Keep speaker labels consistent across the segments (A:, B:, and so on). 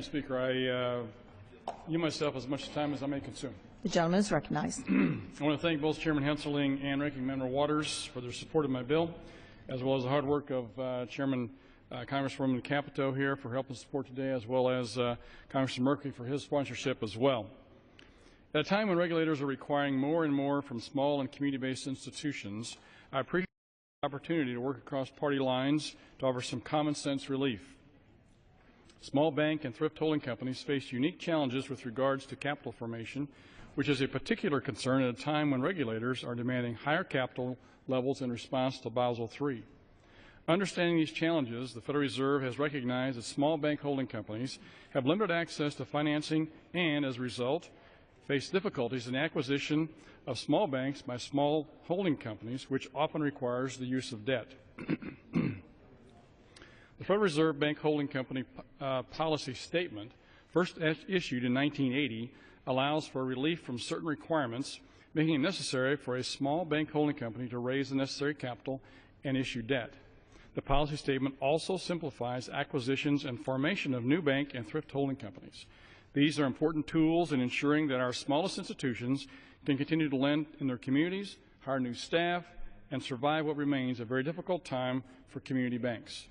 A: Speaker, I give myself as much time as I may consume.
B: The gentleman is recognized.
A: I want to thank both Chairman Henseling and Ranking Member Waters for their support of my bill, as well as the hard work of Chairman Congresswoman Capito here for helping support today, as well as Congressman Murphy for his sponsorship as well. At a time when regulators are requiring more and more from small and community-based institutions, I appreciate the opportunity to work across party lines to offer some common sense relief. Small bank and thrift holding companies face unique challenges with regards to capital formation, which is a particular concern at a time when regulators are demanding higher capital levels in response to Basel III. Understanding these challenges, the Federal Reserve has recognized that small bank holding companies have limited access to financing and, as a result, face difficulties in the acquisition of small banks by small holding companies, which often requires the use of debt. The Federal Reserve Bank Holding Company policy statement, first issued in 1980, allows for relief from certain requirements, making it necessary for a small bank holding company to raise the necessary capital and issue debt. The policy statement also simplifies acquisitions and formation of new bank and thrift holding companies. These are important tools in ensuring that our smallest institutions can continue to lend in their communities, hire new staff, and survive what remains a very difficult time for community banks.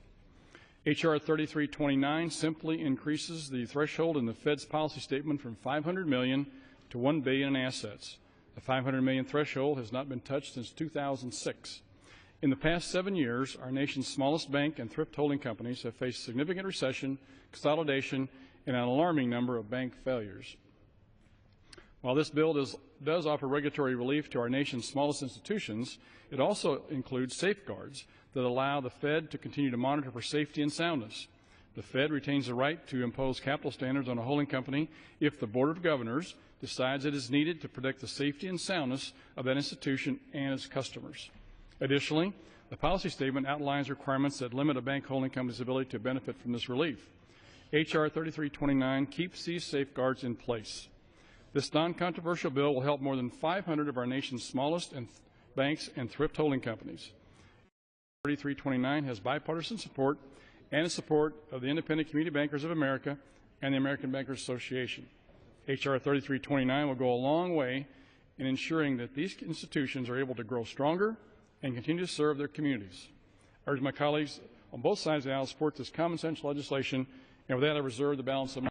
A: H.R. 3329 simply increases the threshold in the Fed's policy statement from $500 million to $1 billion in assets. The $500 million threshold has not been touched since 2006. In the past 7 years, our nation's smallest bank and thrift holding companies have faced significant recession, consolidation, and an alarming number of bank failures. While this bill does offer regulatory relief to our nation's smallest institutions, it also includes safeguards that allow the Fed to continue to monitor for safety and soundness. The Fed retains the right to impose capital standards on a holding company if the Board of Governors decides it is needed to protect the safety and soundness of that institution and its customers. Additionally, the policy statement outlines requirements that limit a bank holding company's ability to benefit from this relief. H.R. 3329 keeps these safeguards in place. This non-controversial bill will help more than 500 of our nation's smallest banks and thrift holding companies. 3329 has bipartisan support and the support of the Independent Community Bankers of America and the American Bankers Association. H.R. 3329 will go a long way in ensuring that these institutions are able to grow stronger and continue to serve their communities. I urge my colleagues on both sides of the aisle to support this common sense legislation, and with that I reserve the balance of my